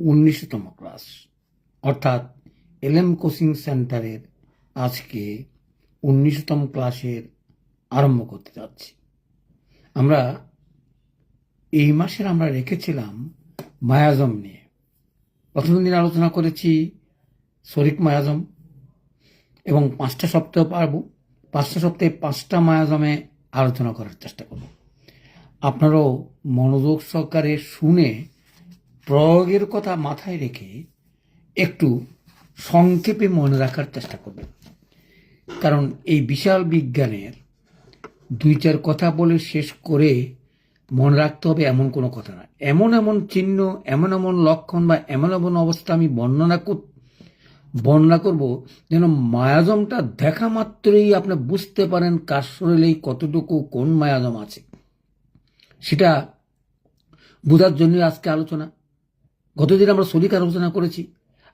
19তম class অর্থাৎ এলএম coaching সেন্টারের আজকে 19তম ক্লাসের আরম্ভ করতে যাচ্ছি। আমরা এই মাসের আমরা রেখেছিলাম মায়াজম নিয়ে। প্রথম দিন আলোচনা করেছি শরিক মায়াজম এবং 5টা সপ্তাহ পারব। 5টা সপ্তাহে 5টা মায়াজমে আলোচনা করার চেষ্টা করব। আপনারাও মনোযোগ সহকারে শুনে প্রয়োগের কথা মাথায় রেখে একটু সংক্ষেপে মনে রাখার চেষ্টা করবেন, কারণ এই বিশাল বিজ্ঞানের 2-4 কথা বলে শেষ করে মনে রাখতে হবে এমন কোনো কথা না। এমন এমন চিহ্ন, এমন এমন লক্ষণ বা এমন এমন অবস্থা আমি বর্ণনা করব যেন মায়াজমটা দেখা মাত্রই আপনি বুঝতে পারেন কার শরীরে কতটুকু কোন মায়াজম আছে, সেটা বোঝার জন্য আজকে আলোচনা। গতদিন আমরা শরিক আলোচনা করেছি,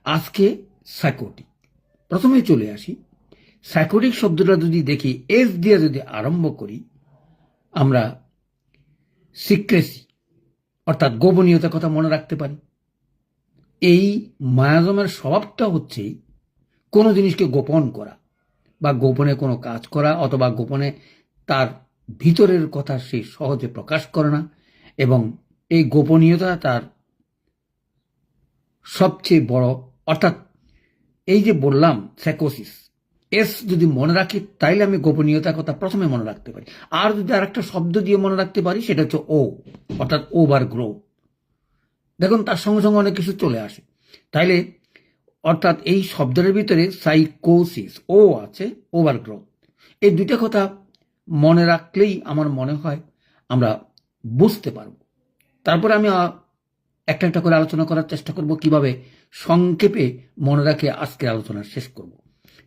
আজকে সাইকোটিক। প্রথমে চলে আসি, সাইকোটিক শব্দটা যদি দেখি, এস দিয়ে যদি আরম্ভ করি, আমরা সিক্রেসি অর্থাৎ গোপনীয়তার কথা মনে রাখতে পারি। এই মায়াজমের স্বভাবটা হচ্ছে কোনো জিনিসকে গোপন করা বা গোপনে কোনো কাজ করা, অথবা গোপনে তার ভিতরের কথা সে সহজে প্রকাশ করে না, এবং এই গোপনীয়তা তার সবচেয়ে বড়। অর্থাৎ এই যে বললাম সাইকোসিস, এস যদি মনে রাখি তাইলে আমি গোপনীয়তার কথা প্রথমে মনে রাখতে পারি। আর যদি আরেকটা শব্দ দিয়ে মনে রাখতে পারি, সেটা হচ্ছে ও, অর্থাৎ ওভার গ্রো। দেখুন তার সঙ্গে সঙ্গে অনেক কিছু চলে আসে। তাইলে অর্থাৎ এই শব্দের ভিতরে সাইকোসিস, ও আছে, ওভার গ্রো, এই দুইটা কথা মনে রাখলেই আমার মনে হয় আমরা বুঝতে পারব। তারপরে আমি একটা একটা করে আলোচনা করার চেষ্টা করব কিভাবে সংক্ষেপে মনে রাখে আজকের আলোচনা শেষ করব।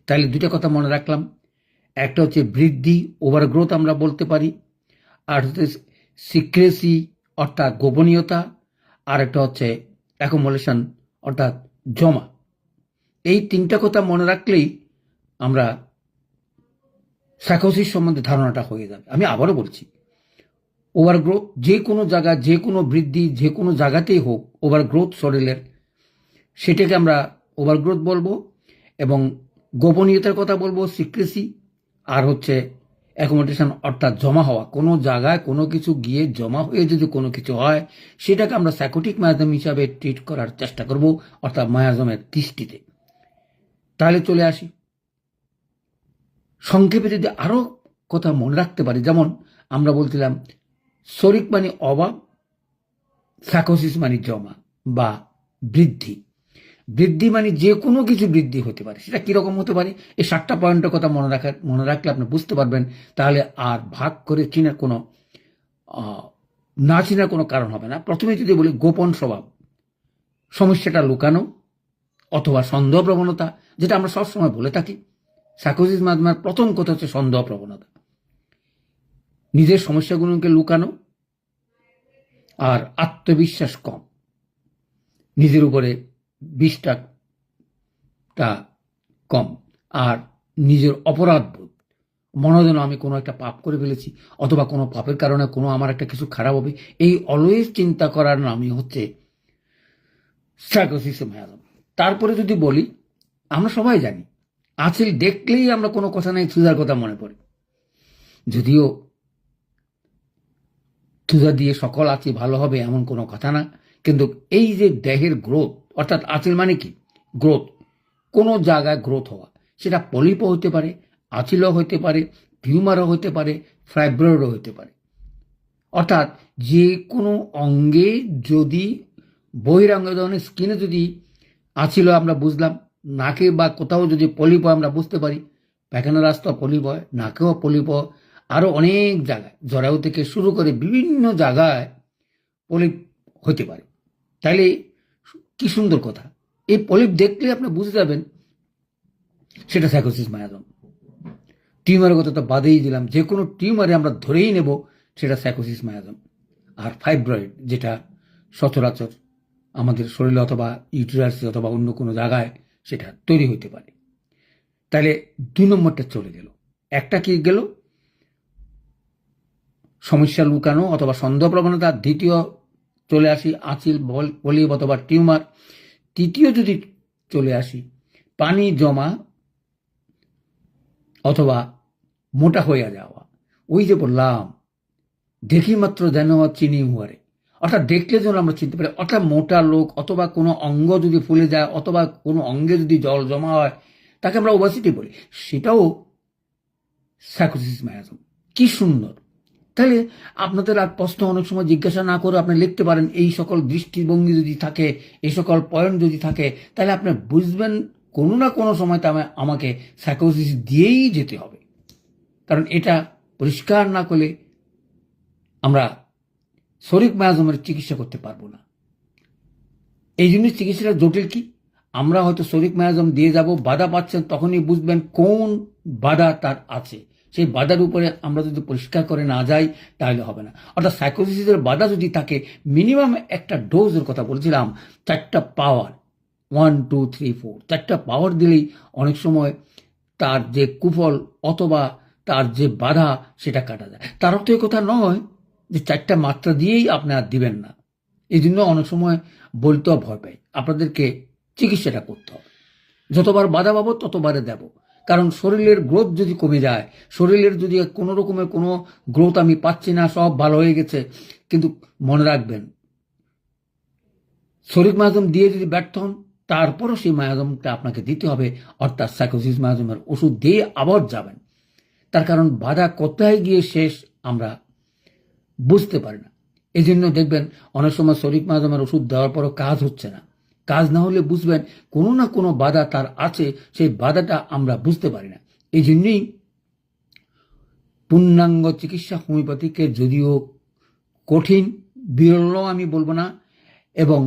তাহলে দুইটা কথা মনে রাখলাম, একটা হচ্ছে বৃদ্ধি, ওভার গ্রোথ আমরা বলতে পারি, আর হচ্ছে সিক্রেসি অর্থাৎ গোপনীয়তা, আর একটা হচ্ছে অ্যাকুমুলেশন অর্থাৎ জমা। এই তিনটা কথা মনে রাখলেই আমরা সাইকোসিস সম্বন্ধে ধারণাটা হয়ে যাবে। আমি আবারও বলছি, ওভারগ্রোথ যে কোনো জায়গা, যে কোনো বৃদ্ধি যে কোনো জায়গাতেই হোক, ওভারগ্রোথ শরীরের, সেটাকে আমরা ওভারগ্রোথ বলবো। এবং গোপনীয়তার কথা বলবো সিক্রেসি, আর হচ্ছে অ্যাকোমোডেশন অর্থাৎ জমা হওয়া। কোনো জায়গায় কোনো কিছু গিয়ে জমা হয়ে যদি কোনো কিছু হয়, সেটাকে আমরা সাইকোটিক মায়াজম হিসাবে ট্রিট করার চেষ্টা করব, অর্থাৎ মায়াজমের দৃষ্টিতে। তাহলে চলে আসি সংক্ষেপে যদি আরো কথা মনে রাখতে পারি, যেমন আমরা বলছিলাম শরিক মানে অভাব, সাইকোসিস মানে জমা বা বৃদ্ধি। বৃদ্ধি মানে যে কোনো কিছু বৃদ্ধি হতে পারে, সেটা কিরকম হতে পারে, এই 7টা পয়েন্টের কথা মনে রাখলে আপনি বুঝতে পারবেন। তাহলে আর ভাগ করে চিনার কোনো না চিনার কোনো কারণ হবে না। প্রথমে যদি বলি গোপন স্বভাব, সমস্যাটা লুকানো অথবা সন্দেহ প্রবণতা, যেটা আমরা সবসময় বলে থাকি। সাইকোসিস মাধ্যমের প্রথম কথা হচ্ছে সন্দেহ প্রবণতা, নিজের সমস্যাগুলোকে লুকানো, আর আত্মবিশ্বাস কম, নিজের উপরে বিশ্বাসটা কম, আর নিজের অপরাধ বোধ, মনে যেন আমি কোনো একটা পাপ করে ফেলেছি, অথবা কোনো পাপের কারণে কোনো আমার একটা কিছু খারাপ হবে, এই অলওয়েজ চিন্তা করার নামই হচ্ছে সাইকোসিস মায়াজম। তারপরে যদি বলি, আমরা সবাই জানি আঁচিল দেখলেই আমরা কোনো কথা নেই সুজার কথা মনে পড়ে, যদিও সুজা দিয়ে সকল আঁচি ভালো হবে এমন কোনো কথা না। কিন্তু এই যে দেহের গ্রোথ, অর্থাৎ আঁচিল মানে কি গ্রোথ, কোনো জায়গায় গ্রোথ হওয়া, সেটা পলিপও হতে পারে, আঁচিলও হতে পারে, টিউমারও হতে পারে, ফাইব্রয়েডও হতে পারে। অর্থাৎ যে কোনো অঙ্গে যদি বহিরাঙ্গ ধরনের স্কিনে যদি আঁচিল আমরা বুঝলাম, নাকে বা কোথাও যদি পলিপ হয় আমরা বুঝতে পারি, পায়খানা রাস্তা পলিপ হয়, নাকেও পলিপ হয়, আরও অনেক জায়গায় জরায়ু থেকে শুরু করে বিভিন্ন জায়গায় পলিপ হতে পারে। তাইলে কি সুন্দর কথা, এই পলিপ দেখলে আপনি বুঝতে যাবেন সেটা সাইকোসিস মায়াজম। টিউমারের কথা তো বাদেই দিলাম, যে কোনো টিউমারে আমরা ধরেই নেব সেটা সাইকোসিস মায়াজম। আর ফাইব্রয়েড, যেটা সচরাচর আমাদের শরীরে অথবা ইউটেরাসে অথবা অন্য কোনো জায়গায় সেটা তৈরি হতে পারে। তাহলে 2 নম্বরটা চলে গেল। একটা কি গেল, সমস্যা লুকানো অথবা সন্দেহ প্রবণতা। দ্বিতীয় চলে আসি আঁচিল পলিপ অথবা টিউমার। তৃতীয় যদি চলে আসি পানি জমা অথবা মোটা হয়ে যাওয়া। ওই যে বললাম দেখি মাত্র যেন চিনি হুয়ারে, অর্থাৎ দেখলে যেন আমরা চিনতে পারি, অর্থাৎ মোটা লোক অথবা কোনো অঙ্গ যদি ফুলে যায় অথবা কোনো অঙ্গে যদি জল জমা হয় তাকে আমরা ওবাসিটি বলি, সেটাও সাইকোসিস মায়াজম। কি সুন্দর! তাহলে আপনাদের আর প্রশ্ন অনেক সময় জিজ্ঞাসা না করে আপনি লিখতে পারেন, এই সকল দৃষ্টিভঙ্গি যদি থাকে, এই সকল পয়েন্ট যদি থাকে, তাহলে আপনি বুঝবেন কোনো না কোনো সময় আমাকে সাইকোসিস দিয়েই যেতে হবে। কারণ এটা পরিষ্কার না করলে আমরা শরিক মায়াজমের চিকিৎসা করতে পারবো না। এই জন্য চিকিৎসাটা জটিল। কি আমরা হয়তো শরিক মায়াজম দিয়ে যাব, বাধা পাচ্ছেন, তখনই বুঝবেন কোন বাধা তার আছে। সেই বাধার উপরে আমরা যদি পরিষ্কার করে না যাই তাহলে হবে না। অর্থাৎ সাইকোসিসের বাধা যদি থাকে, মিনিমাম একটা ডোজের কথা বলছিলাম, 4টা পাওয়ার, 1 2 3 4, 4টা পাওয়ার দিলেই অনেক সময় তার যে কুফল অথবা তার যে বাধা সেটা কাটা যায়। তার অর্থ এই কথা নয় যে 4টা মাত্রা দিয়েই আপনারা দিবেন না। এই জন্য অনেক সময় বলতেও ভয় পাই, আপনাদেরকে চিকিৎসাটা করতে হবে। যতবার বাধা পাবো ততবারে দেব। কারণ শরীরের গ্রোথ যদি কমে যায়, শরীরের যদি কোনো রকমের কোনো গ্রোথ আমি পাচ্ছি না, সব ভালো হয়ে গেছে, কিন্তু মনে রাখবেন শরিক মায়াজম দিয়ে যদি ব্যর্থ হন, তারপরও সেই মায়াজমটা আপনাকে দিতে হবে, অর্থাৎ সাইকোসিস মায়াজমের ওষুধ দিয়ে আবার যাবেন। তার কারণ বাধা কোথায় গিয়ে শেষ আমরা বুঝতে পারি না। এই জন্য দেখবেন অনেক সময় শরিক মায়াজমের ওষুধ দেওয়ার পরও কাজ হচ্ছে না। কাজ না হলে বুঝবেন কোনো না কোনো বাধা তার আছে, সেই বাধাটা আমরা বুঝতে পারি না। এই জন্যই পূর্ণাঙ্গ চিকিৎসা হোমিওপ্যাথিকে যদিও কঠিন, বিরল আমি বলবো না, এবং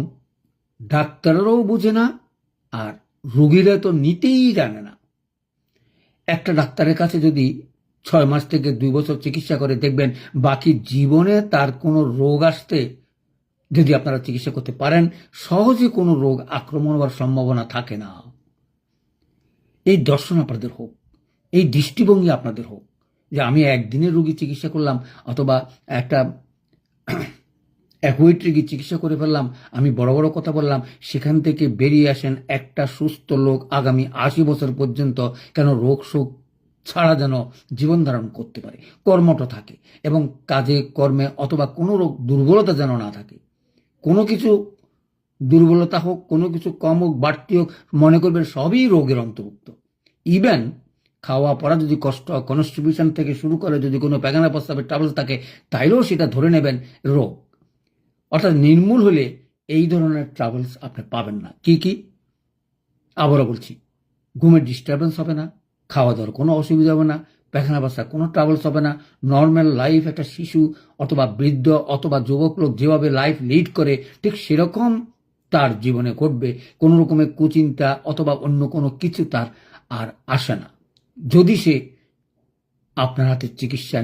ডাক্তারেরও বুঝে না, আর রোগীরা তো নিতেই জানে না। একটা ডাক্তারের কাছে যদি 6 মাস থেকে 2 বছর চিকিৎসা করে, দেখবেন বাকি জীবনে তার কোনো রোগ আসতে, যদি আপনারা চিকিৎসা করতে পারেন, সহজে কোনো রোগ আক্রমণ হওয়ার সম্ভাবনা থাকে না। এই দর্শন আপনাদের হোক, এই দৃষ্টিভঙ্গি আপনাদের হোক, যে আমি একদিনের রোগী চিকিৎসা করলাম অথবা একটা অ্যাকুইট রোগী চিকিৎসা করে ফেললাম, আমি বড় বড় কথা বললাম, সেখান থেকে বেরিয়ে আসেন একটা সুস্থ লোক আগামী 80 বছর পর্যন্ত, কেন রোগ শোক ছাড়া যেন জীবন ধারণ করতে পারে, কর্মঠ থাকে, এবং কাজে কর্মে অথবা কোনো রোগ দুর্বলতা যেন না থাকে। কোনো কিছু দুর্বলতা হোক, কোনো কিছু কম হোক বাড়তি হোক, মনে করবেন সবই রোগের অন্তর্ভুক্ত। ইভেন খাওয়া পড়া যদি কষ্ট, কনস্টিটিউশন থেকে শুরু করে যদি কোনো পায়খানা প্রস্রাবের ট্রাবলস থাকে, তাইলেও সেটা ধরে নেবেন রোগ। অর্থাৎ নির্মূল হলে এই ধরনের ট্রাবলস আপনি পাবেন না। কি কি আবারও বলছি, ঘুমের ডিস্টারবেন্স হবে না, খাওয়া দাওয়ার কোনো অসুবিধা হবে না, পায়খানা বাসা কোনো ট্রাবলস হবে না, নর্মাল লাইফ একটা শিশু অথবা বৃদ্ধ অথবা যুবক লোক যেভাবে লাইফ লিড করে ঠিক সেরকম তার জীবনে ঘটবে। কোনো রকমের কুচিন্তা অথবা অন্য কোনো কিছু তার আর আসে না, যদি সে আপনার হাতে চিকিৎসা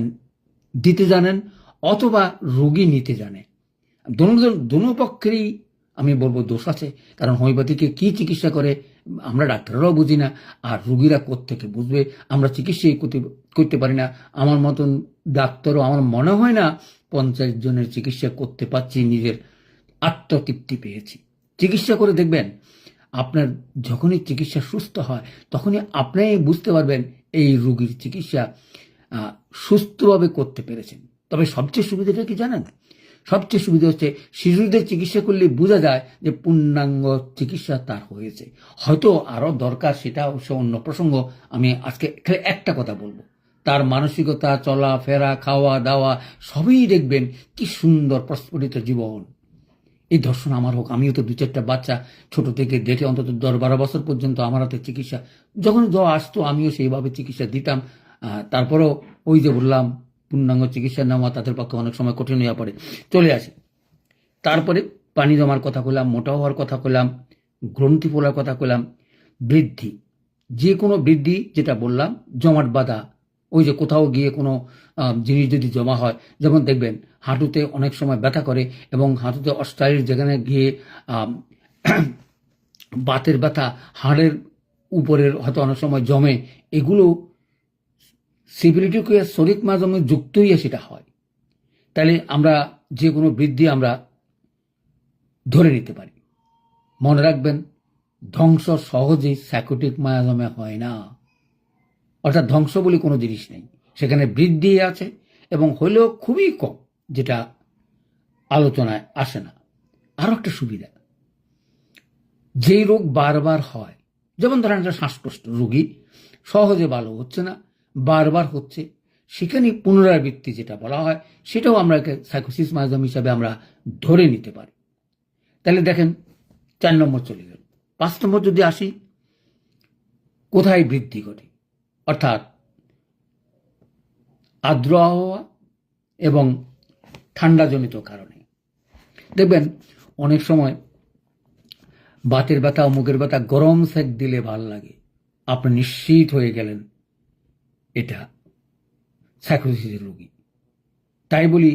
দিতে জানেন অথবা রোগী নিতে জানে। দোনো পক্ষেরই আমি বলবো দোষ আছে। কারণ হোমিওপ্যাথিকে কি চিকিৎসা করে আমরা ডাক্তাররাও বুঝি না, আর রোগীরা কোত্থেকে বুঝবে? আমরা চিকিৎসাই করতে পারি না। আমার মতন ডাক্তারও আমার মনে হয় না 50 জনের চিকিৎসা করতে পারছি, নিজের আত্মতৃপ্তি পেয়েছি। চিকিৎসা করে দেখবেন, আপনার যখনই চিকিৎসা সুস্থ হয় তখনই আপনি বুঝতে পারবেন এই রোগীর চিকিৎসা সুস্থভাবে করতে পেরেছেন। তবে সবচেয়ে সুবিধাটা কি জানেন? সবচেয়ে সুবিধা হচ্ছে শিশুদের চিকিৎসা করলে বোঝা যায় যে পূর্ণাঙ্গ চিকিৎসা তার হয়েছে। হয়তো আরও দরকার, সেটা অবশ্য অন্য প্রসঙ্গ। আমি আজকে একটা কথা বলবো, তার মানসিকতা, চলাফেরা, খাওয়া দাওয়া সবই দেখবেন কি সুন্দর প্রস্ফুটিত জীবন। এই দর্শন আমার হোক। আমিও তো 2-4টা বাচ্চা ছোট থেকে দেখে অন্তত 10-12 বছর পর্যন্ত আমার হাতে চিকিৎসা, যখন আসতো আমিও সেইভাবে চিকিৎসা দিতাম। তারপরেও ওই যে বললাম, পূর্ণাঙ্গ চিকিৎসা নেওয়া তাদের পক্ষে অনেক সময় কঠিন হয়ে পড়ে। চলে আসি তারপরে পানি জমার কথা কইলাম, মোটা হওয়ার কথা কইলাম, গ্রন্থি ফোলার কথা কইলাম, বৃদ্ধি, যে কোনো বৃদ্ধি যেটা বললাম, জমাট বাঁধা, ওই যে কোথাও গিয়ে কোনো জিনিস যদি জমা হয়, যেমন দেখবেন হাঁটুতে অনেক সময় ব্যথা করে, এবং হাঁটুতে অস্টাইল যেখানে গিয়ে বাতের ব্যথা, হাড়ের উপরের হয়তো অনেক সময় জমে, এগুলো সিভিলিটিকে শরিক মাধ্যমে যুক্ত হইয়া সেটা হয়। তাহলে আমরা যে কোনো বৃদ্ধি আমরা ধরে নিতে পারি। মনে রাখবেন, ধ্বংস সহজেই সাইকোটিক মায়াজমে হয় না। অর্থাৎ ধ্বংস বলে কোনো জিনিস নেই, সেখানে বৃদ্ধি আছে এবং হলেও খুবই কম, যেটা আলোচনায় আসে না। আরো একটা সুবিধা, যেই রোগ বারবার হয়, যেমন ধরেন একটা শ্বাসকষ্ট রোগী, সহজে ভালো হচ্ছে না, বারবার হচ্ছে, সেখানে পুনরাবৃত্তি যেটা বলা হয়, সেটাও আমরা সাইকোসিস মায়াজম হিসাবে আমরা ধরে নিতে পারি। তাহলে দেখেন, 4 নম্বর চলে গেল। 5 নম্বর যদি আসি, কোথায় বৃদ্ধি ঘটে, অর্থাৎ আর্দ্র আবহাওয়া এবং ঠান্ডাজনিত কারণে। দেখবেন অনেক সময় বাতের ব্যথা, মুখের ব্যথা, গরম সেক দিলে ভাল লাগে, আপনি নিশ্চিত হয়ে গেলেন এটা সাইকোসিসের রোগী। তাই বলি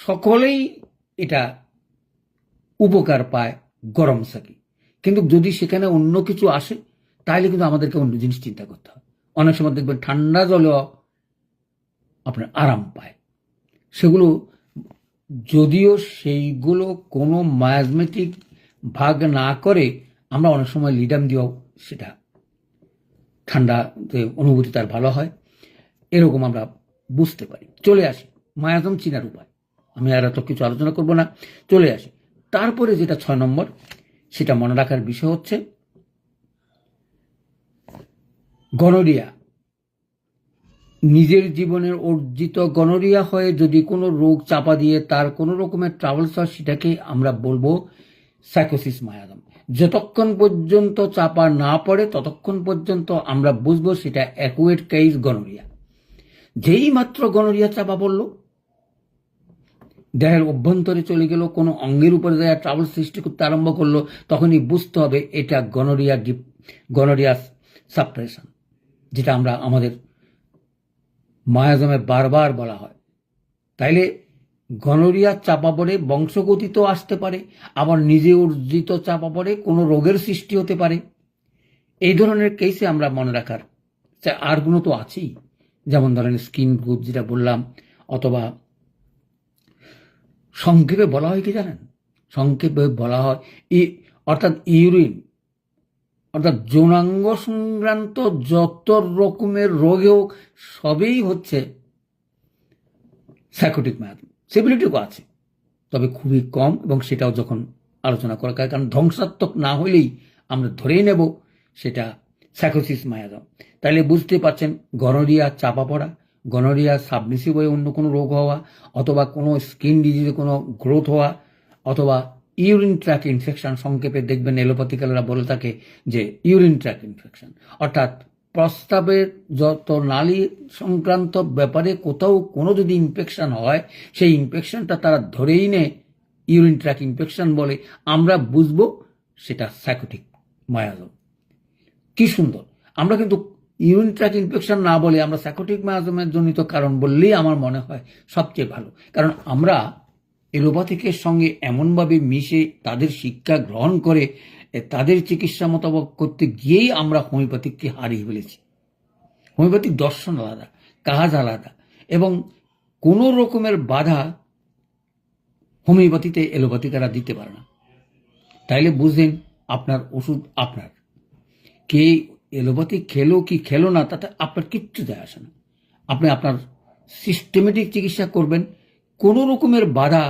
সকলেই এটা উপকার পায় গরম সেকে, কিন্তু যদি সেখানে অন্য কিছু আসে তাহলে কিন্তু আমাদেরকে অন্য জিনিস চিন্তা করতে হয়। অনেক সময় দেখবেন ঠান্ডা জলেও আপনার আরাম পায়, সেগুলো যদিও সেইগুলো কোনো মায়াজমেটিক ভাগ না করে, আমরা অনেক সময় লিডাম দিয়েও সেটা ঠান্ডা অনুভূতি তার ভালো হয়, এরকম আমরা বুঝতে পারি। চলে আসি মায়াজম চিনার উপায়, আমি আর এত কিছু আলোচনা করব না, চলে আসি। তারপরে যেটা 6 নম্বর, সেটা মনে রাখার বিষয় হচ্ছে গনোরিয়া। নিজের জীবনের অর্জিত গনোরিয়া হয়ে যদি কোনো রোগ চাপা দিয়ে তার কোনো রকমের ট্রাভেলস হয়, সেটাকে আমরা বলবো সাইকোসিস মায়াজম। যতক্ষণ পর্যন্ত চাপা না পড়ে ততক্ষণ পর্যন্ত আমরা বুঝবো সেটা অ্যাকুয়েট কেস গনোরিয়া। যেই মাত্র গনোরিয়া চাপা পড়লো, দেহের অভ্যন্তরে চলে গেল, কোনো অঙ্গের উপরে দেয়া ট্রাভেল সৃষ্টি করতে আরম্ভ করলো, তখনই বুঝতে হবে এটা গনোরিয়া সাপ্রেশন, যেটা আমরা আমাদের মায়াজমে বারবার বলা হয়। তাইলে গনোরিয়া চাপা পড়ে বংশগতিতেও আসতে পারে, আবার নিজে অর্জিত চাপা পড়ে কোনো রোগের সৃষ্টি হতে পারে। এই ধরনের কেসে আমরা মনে রাখার আরগুলো তো আছেই, যেমন ধরেন স্কিন গ্রুপ যেটা বললাম, অথবা সংক্ষেপে বলা হয় কি জানেন, সংক্ষেপে বলা হয় অর্থাৎ ইউরিন, অর্থাৎ যৌনাঙ্গ সংক্রান্ত যত রকমের রোগেও সবই হচ্ছে সাইকোটিক মায়াজম। সিভিলিটিও আছে, তবে খুবই কম, এবং সেটাও যখন আলোচনা করা হয়, কারণ ধ্বংসাত্মক না হলেই আমরা ধরেই নেব সেটা সাইকোসিস মায়াজম। তাহলে বুঝতে পারছেন, গনোরিয়া চাপা পড়া, গনোরিয়া সাবমিসিভ হয়ে অন্য কোনো রোগ হওয়া, অথবা কোনো স্কিন ডিজিজে কোনো গ্রোথ হওয়া, অথবা ইউরিন ট্র্যাক ইনফেকশন, সংক্ষেপে দেখবেন এলোপ্যাথিক্যালরা বলে থাকে যে ইউরিন ট্র্যাক ইনফেকশন, অর্থাৎ প্রস্তাবের যত নালী সংক্রান্ত ব্যাপারে কোথাও কোনো যদি ইনফেকশন হয়, সেই ইনফেকশনটা তারা ধরেই নেয় ইউরিন ট্র্যাক ইনফেকশন বলে, আমরা বুঝবো সেটা সাইকোটিক মায়াজম। কি সুন্দর! আমরা কিন্তু ইউরিন ট্র্যাক ইনফেকশন না বলে আমরা সাইকোটিক মায়াজমের জনিত কারণ বললেই আমার মনে হয় সবচেয়ে ভালো, কারণ আমরা এলোপ্যাথিকের সঙ্গে এমনভাবে মিশে তাদের শিক্ষা গ্রহণ করে তাদের চিকিৎসা মোতাবেক করতে গিয়েই আমরা হোমিওপ্যাথিককে হারিয়ে ফেলেছি। হোমিওপ্যাথিক দর্শন আলাদা, কাজ আলাদা, এবং কোনো রকমের বাধা হোমিওপ্যাথিতে এলোপ্যাথিকারা দিতে পারে না। তাইলে বুঝলেন, আপনার ওষুধ আপনার, কে এলোপ্যাথিক খেলো কি খেলো না তাতে আপনার কিচ্ছু যায় আসে না। আপনি আপনার সিস্টেমেটিক চিকিৎসা করবেন, কোনো রকমের বাধা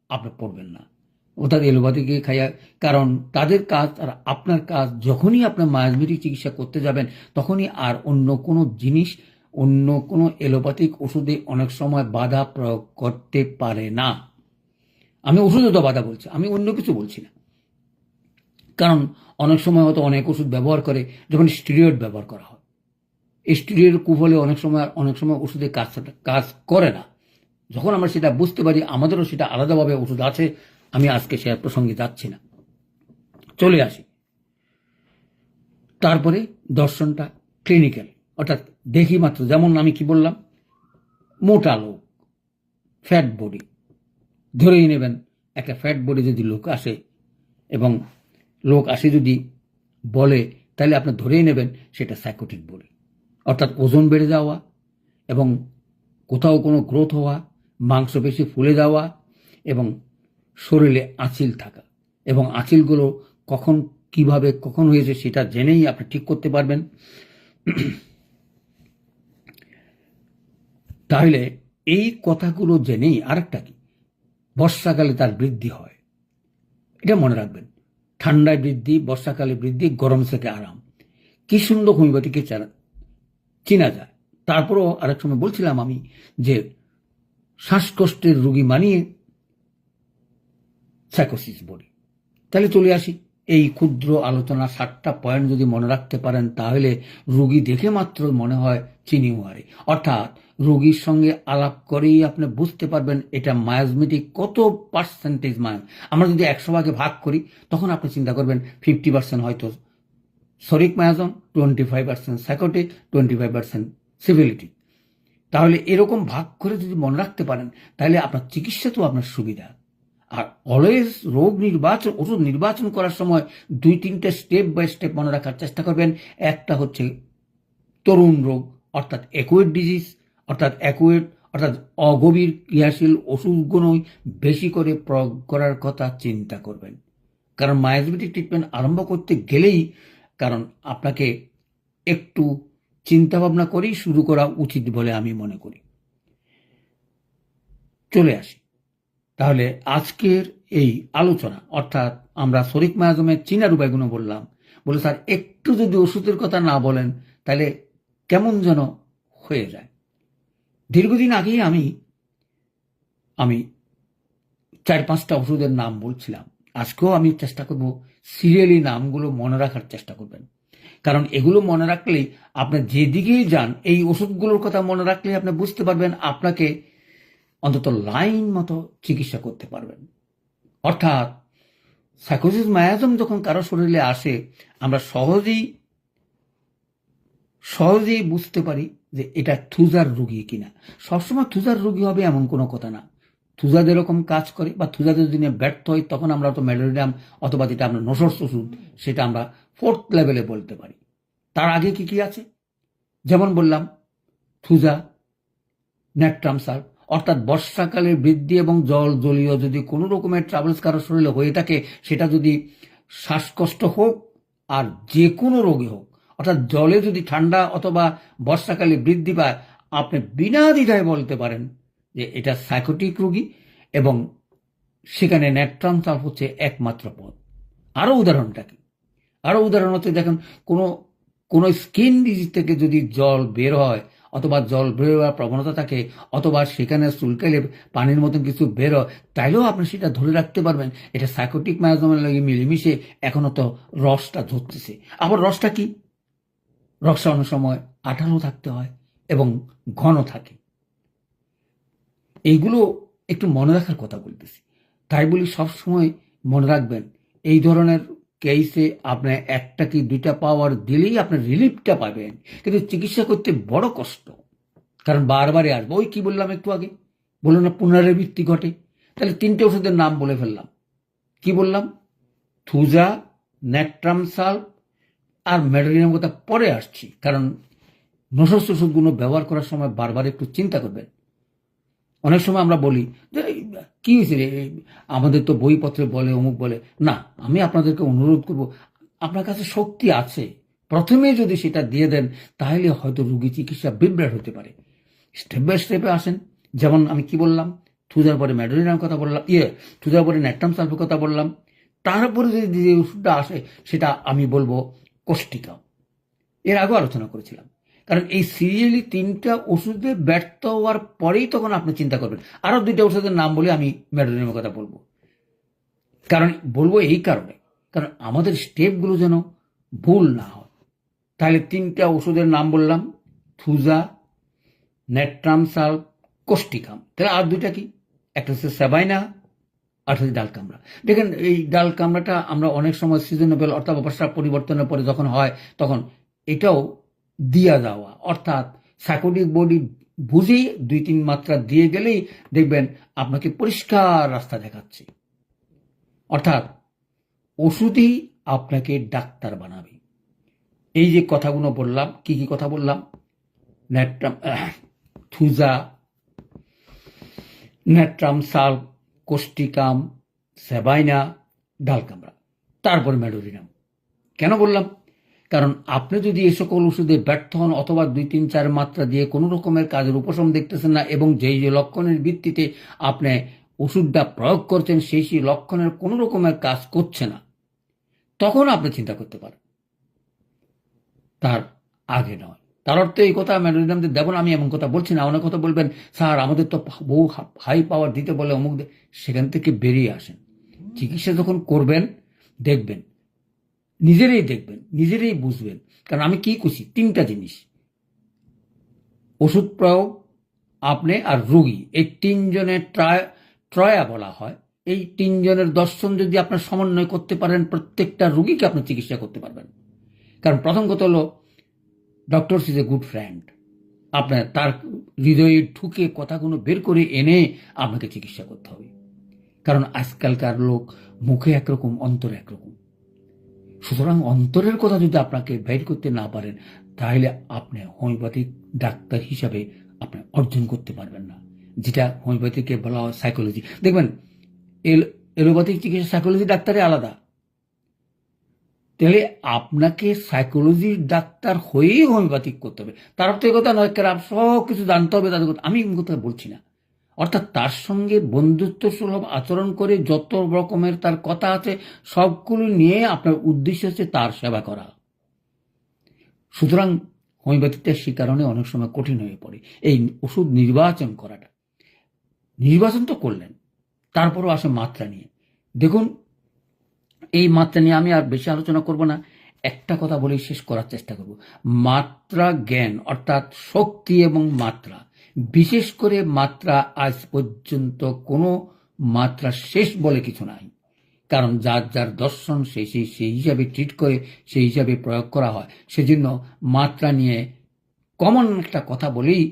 আপনি পড়বেন না অর্থাৎ এলোপ্যাথিকে খাইয়া, কারণ তাদের কাজ আর আপনার কাজ। যখনই আপনি মায়াজমেটিক চিকিৎসা করতে যাবেন, তখনই আর অন্য কোনো জিনিস, অন্য কোনো এলোপ্যাথিক ওষুধে অনেক সময় বাধা প্রয়োগ করতে পারে না। আমি ওষুধে তো বাধা বলছি, আমি অন্য কিছু বলছি না। কারণ অনেক সময় হয়তো অনেক ওষুধ ব্যবহার করে, যখন স্টেরয়েড ব্যবহার করা হয়, স্টেরয়েড কুফলে অনেক সময় ওষুধে কাজ করে না। যখন আমরা সেটা বুঝতে পারি, আমাদেরও সেটা আলাদাভাবে ওষুধ আছে, আমি আজকে সে প্রসঙ্গে যাচ্ছি না। চলে আসি তারপরে দর্শনটা ক্লিনিক্যাল, অর্থাৎ দেখি মাত্র, যেমন আমি কি বললাম, মোটা লোক, ফ্যাট বডি, ধরেই নেবেন একটা ফ্যাট বডি যদি লোক আসে, এবং লোক আসে যদি বলে, তাহলে আপনি ধরেই নেবেন সেটা সাইকোটিক বডি, অর্থাৎ ওজন বেড়ে যাওয়া এবং কোথাও কোনো গ্রোথ হওয়া, মাংসপেশি ফুলে যাওয়া এবং শরীরে আঁচিল থাকা, এবং আঁচিলগুলো কখন কিভাবে কখন হয়েছে সেটা জেনেই আপনি ঠিক করতে পারবেন। তাহলে এই কথাগুলো জেনেই আরেকটা কি, বর্ষাকালে তার বৃদ্ধি হয়, এটা মনে রাখবেন। ঠান্ডায় বৃদ্ধি, বর্ষাকালে বৃদ্ধি, গরম থেকে আরাম। কি সুন্দর হোমিওপ্যাথিকে চেনা যায়। তারপরও আরেক সময় বলছিলাম আমি যে শ্বাসকষ্টের রোগী মানিয়ে সাইকোসিস বলি। তাহলে চলে আসি, এই ক্ষুদ্র আলোচনা 7টা পয়েন্ট যদি মনে রাখতে পারেন তাহলে রোগী দেখে মাত্র মনে হয় চিনিওয়ারি, অর্থাৎ রোগীর সঙ্গে আলাপ করেই আপনি বুঝতে পারবেন এটা মায়াজমেটিক কত পার্সেন্টেজ মায়াজ। আমরা যদি 100 ভাগে ভাগ করি তখন আপনি চিন্তা করবেন 50% হয়তো সরিক মায়াজম, 25% সাইকোটিক, 25% সিভিলিটি। তাহলে এরকম ভাগ করে যদি মনে রাখতে পারেন তাহলে আপনার চিকিৎসা তো আপনার সুবিধা। আর অলওয়েজ ওষুধ নির্বাচন করার সময় 2-3টে স্টেপ বাই স্টেপ মনে রাখার চেষ্টা করবেন। একটা হচ্ছে তরুণ রোগ, অর্থাৎ অ্যাকুয়েট ডিজিজ, অর্থাৎ অগভীর ক্রিয়াশীল ওষুধগুলোই বেশি করে প্রয়োগ করার কথা চিন্তা করবেন। কারণ মায়াজমেটিক ট্রিটমেন্ট আরম্ভ করতে গেলেই কারণ আপনাকে একটু চিন্তা ভাবনা করেই শুরু করা উচিত বলে আমি মনে করি। চলে আসি তাহলে আজকের এই আলোচনা, অর্থাৎ আমরা শরিক মায়াজমের চিনার উপায়গুলো বললাম। বলে স্যার একটু যদি ওষুধের কথা না বলেন তাহলে কেমন যেন হয়ে যায়। দীর্ঘদিন আগেই আমি 4-5টা ওষুধের নাম বলছিলাম। আজকেও আমি চেষ্টা করব সিরিয়ালি নামগুলো মনে রাখার চেষ্টা করবেন, কারণ এগুলো মনে রাখলেই আপনি যেদিকেই যান এই ওষুধগুলোর কথা মনে রাখলেই আপনি বুঝতে পারবেন আপনাকে অন্তত লাইন মতো চিকিৎসা করতে পারবেন। অর্থাৎ সাইকোসিস মায়াজম যখন কারো শরীরে আসে আমরা সহজেই বুঝতে পারি যে এটা থুজার রোগী কিনা। সবসময় থুজার রোগী হবে এমন কোনো কথা না। থুজা যেরকম কাজ করে বা থুজা যদি ব্যর্থ হয় তখন আমরা তো ম্যালোরিয়াম অথবা যেটা আমরা নসর্স ওষুধ সেটা আমরা 4th লেভেলে বলতে পারি। তার আগে কি কি আছে, যেমন বললাম থুজা, ন্যাট্রামসাল, অর্থাৎ বর্ষাকালে বৃদ্ধি এবং জলীয় যদি কোনো রকমের ট্রাভেলস কারো শরীরে হয়ে থাকে, সেটা যদি শ্বাসকষ্ট হোক আর যে কোনো রোগী হোক, অর্থাৎ জলে যদি ঠান্ডা অথবা বর্ষাকালে বৃদ্ধি পায়, আপনি বিনা দ্বিধায় বলতে পারেন যে এটা সাইকোটিক রোগী, এবং সেখানে ন্যাট্রামসাল হচ্ছে একমাত্র পথ। আরও উদাহরণটা কি, হচ্ছে দেখেন কোনো স্কিন ডিজিজ থেকে যদি জল বের হয় অথবা জল বের হওয়ার প্রবণতা থাকে অথবা সেখানে চুলকাইলে পানির মতন কিছু বের হয়, তাইলেও আপনি সেটা ধরে রাখতে পারবেন এটা সাইকোটিক মায়াজমের লাগে মিলেমিশে এখনো তো রসটা ধরতেছে। আবার রসটা কি, রসটা অনেক সময় আঠালো থাকতে হয় এবং ঘন থাকে। এইগুলো একটু মনে রাখার কথা বলতেছি। তাই বলি সবসময় মনে রাখবেন এই ধরনের কেসে আপনার 1টা কি 2টা পাওয়ার দিলেই আপনার রিলিফটা পাবেন, কিন্তু চিকিৎসা করতে বড় কষ্ট, কারণ বারবারই আসবো। ওই কি বললাম একটু আগে, বললাম না পুনরাবৃত্তি ঘটে। তাহলে 3টে ওষুধের নাম বলে ফেললাম। কি বললাম, থুজা, ন্যাট্রামসাল আর ম্যাডোরিয়াম কথা পরে আসছি, কারণ নসস ওষুধগুলো ব্যবহার করার সময় বারবার একটু চিন্তা করবেন। অনেক সময় আমরা বলি যে কি হয়েছে রে, আমাদের তো বইপত্রে বলে অমুক বলে। না, আমি আপনাদেরকে অনুরোধ করব, আপনার কাছে শক্তি আছে, প্রথমে যদি সেটা দিয়ে দেন তাহলে হয়তো রোগী চিকিৎসা বিভ্রাট হতে পারে। স্টেপ বাই স্টেপে আসেন। যেমন আমি কি বললাম, থুজার পরে ম্যাডোরিয়ামের কথা বললাম, থুজার পরে ন্যাট্রামসালফের কথা বললাম, তারপরে যদি যে ওষুধটা আসে সেটা আমি বলবো কোষ্টিকা। এর আগেও আলোচনা করেছিলাম। কারণ এই সিরিয়ালি 3টা ওষুধে ব্যর্থ হওয়ার পরেই তখন আপনি চিন্তা করবেন। আরো 2টা ওষুধের নাম বলে আমি ম্যাডোরিয়ামের কথা বলবো। কারণ বলবো এই কারণে, কারণ আমাদের স্টেপগুলো যেন ভুল না হয়। তাহলে 3টা ওষুধের নাম বললাম, থুজা, ন্যাট্রামসাল, কোষ্টিকাম। তাহলে আর 2টা কি, একটা হচ্ছে সাবাইনা আর হচ্ছে ডাল কামড়া। দেখেন এই ডাল কামড়াটা আমরা অনেক সময় সিজনেবল অর্থাৎ অবস্থা পরিবর্তনের পরে যখন হয় তখন এটাও দিয়া যাওয়া, অর্থাৎ সাইকোটিক বডি বুঝেই 2-3 মাত্রা দিয়ে গেলেই দেখবেন আপনাকে পরিষ্কার রাস্তা দেখাচ্ছে। অর্থাৎ ওষুধই আপনাকে ডাক্তার বানাবে। এই যে কথাগুলো বললাম, কি কি কথা বললাম, থুজা, ন্যাট্রামসাল, কোষ্টিকাম, সেবাইনা, ডালকামরা, তারপর মেডোরিনাম। কেন বললাম? কারণ আপনি যদি এই সকল ওষুধে ব্যর্থ হন অথবা 2-3-4 মাত্রা দিয়ে কোনো রকমের কাজের উপশম দেখতেছেন না এবং যেই যে লক্ষণের ভিত্তিতে আপনি ওষুধটা প্রয়োগ করছেন সেই লক্ষণের কোনো রকমের কাজ করছে না, তখন আপনি চিন্তা করতে পারেন, তার আগে নয়। তার অর্থ এই কথা মেডোরিনাম দেব না, আমি এমন কথা বলছি না। অনেক কথা বলবেন, স্যার আমাদের তো বহু হাই পাওয়ার দিতে বলে অমুক, সেখান থেকে বেরিয়ে আসেন। চিকিৎসা যখন করবেন দেখবেন, নিজেরাই দেখবেন, নিজেরাই বুঝবেন। কারণ আমি কি করছি, 3টা জিনিস: ওষুধ প্রয়োগ, আপনি আর রোগী, এই 3 জনের ট্রয়া বলা হয়। এই 3 জনের দর্শন যদি আপনার সমন্বয় করতে পারেন, প্রত্যেকটা রোগীকে আপনি চিকিৎসা করতে পারবেন। কারণ প্রথম কথা হলো, doctor is a good friend. আপনার তার হৃদয়ে ঢুকে কথাগুলো বের করে এনে আপনাকে চিকিৎসা করতে হবে। কারণ আজকালকার লোক মুখে একরকম, অন্তর একরকম। সুতরাং অন্তরের কথা যদি আপনাকে বের করতে না পারেন, তাহলে আপনি হোমিওপ্যাথিক ডাক্তার হিসাবে আপনি অর্জন করতে পারবেন না, যেটা হোমিওপ্যাথিকে বলা হয় সাইকোলজি। দেখবেন এলোপ্যাথিক চিকিৎসা সাইকোলজি ডাক্তারে আলাদা। তাহলে আপনাকে সাইকোলজির ডাক্তার হয়েই হোমিওপ্যাথিক করতে হবে। তার অর্থ এই কথা নয় সব কিছু জানতে হবে তাদের কথা, আমি কথা বলছি না। অর্থাৎ তার সঙ্গে বন্ধুত্ব সুলভ আচরণ করে যত রকমের তার কথা আছে সবগুলো নিয়ে আপনার উদ্দেশ্য হচ্ছে তার সেবা করা। সুতরাং হোমিওপ্যাথিটা সে কারণে অনেক সময় কঠিন হয়ে পড়ে, এই ওষুধ নির্বাচন করাটা। নির্বাচন তো করলেন, তারপরও আসে মাত্রা নিয়ে। দেখুন, এই মাত্রা নিয়ে আমি আর বেশি আলোচনা করব না, একটা কথা বলে শেষ করার চেষ্টা করব। মাত্রা জ্ঞান অর্থাৎ শক্তি এবং মাত্রা, বিশেষ করে মাত্রা, আজ পর্যন্ত কোনো মাত্রা শেষ বলে কিছু নাই। কারণ যার যার দর্শন সেই হিসাবে ট্রিট করে, সেই হিসাবে প্রয়োগ করা হয়। সেজন্য মাত্রা নিয়ে কমন একটা কথা বলেই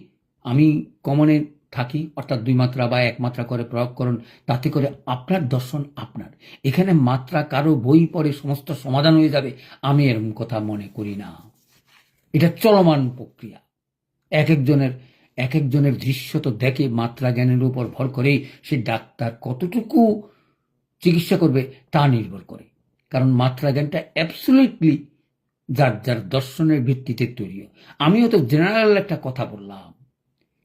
আমি কমনে থাকি, অর্থাৎ 2 মাত্রা বা 1 মাত্রা করে প্রয়োগ করুন, তাতে করে আপনার দর্শন আপনার। এখানে মাত্রা কারো বই পড়ে সমস্ত সমাধান হয়ে যাবে, আমি এরকম কথা মনে করি না। এটা চলমান প্রক্রিয়া। এক একজনের দৃশ্য তো দেখে, মাত্রা জ্ঞানের উপর ভর করেই সে ডাক্তার কতটুকু চিকিৎসা করবে তা নির্ভর করে। কারণ মাত্রা জ্ঞানটা অ্যাবসলিউটলি যার যার দর্শনের ভিত্তিতে তৈরি। আমিও তো জেনারেল একটা কথা বললাম,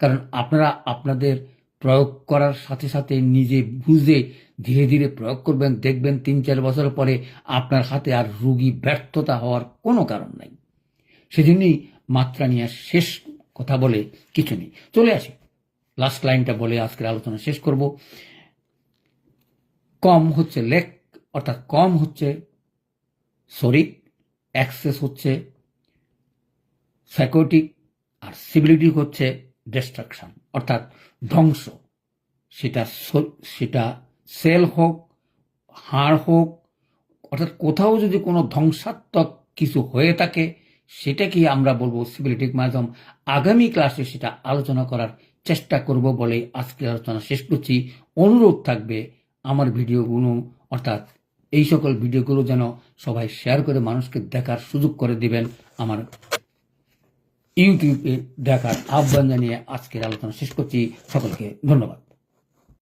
কারণ আপনারা আপনাদের প্রয়োগ করার সাথে সাথে নিজে বুঝে ধীরে ধীরে প্রয়োগ করবেন, দেখবেন 3-4 বছর পরে আপনার হাতে আর রোগী ব্যর্থতা হওয়ার কোনো কারণ নাই। সেজন্যই মাত্রা নিয়ে শেষ কথা বলে কিছু নেই। চলে আসি লাস্ট লাইনটা বলে আজকের আলোচনা শেষ করব। কম হচ্ছে লেক, অর্থাৎ কম হচ্ছে শরিক, অ্যাক্সেস হচ্ছে সাইকোটিক, আর সিবিলিটি হচ্ছে ডিস্ট্রাকশন অর্থাৎ ধ্বংস। সেটা সেল হোক, হাড় হোক, অর্থাৎ কোথাও যদি কোনো ধ্বংসাত্মক কিছু হয়ে থাকে সেটাকে আমরা বলবো সিবিলিটিক মাধ্যম। আগামী ক্লাসে সেটা আলোচনা করার চেষ্টা করব বলে আজকের আলোচনা শেষ করছি। অনুরোধ থাকবে আমার ভিডিওগুলো, অর্থাৎ এই সকল ভিডিওগুলো যেন সবাই শেয়ার করে মানুষকে দেখার সুযোগ করে দিবেন। আমার ইউটিউবে দেখার আহ্বান জানিয়ে আজকের আলোচনা শেষ করছি। সকলকে ধন্যবাদ।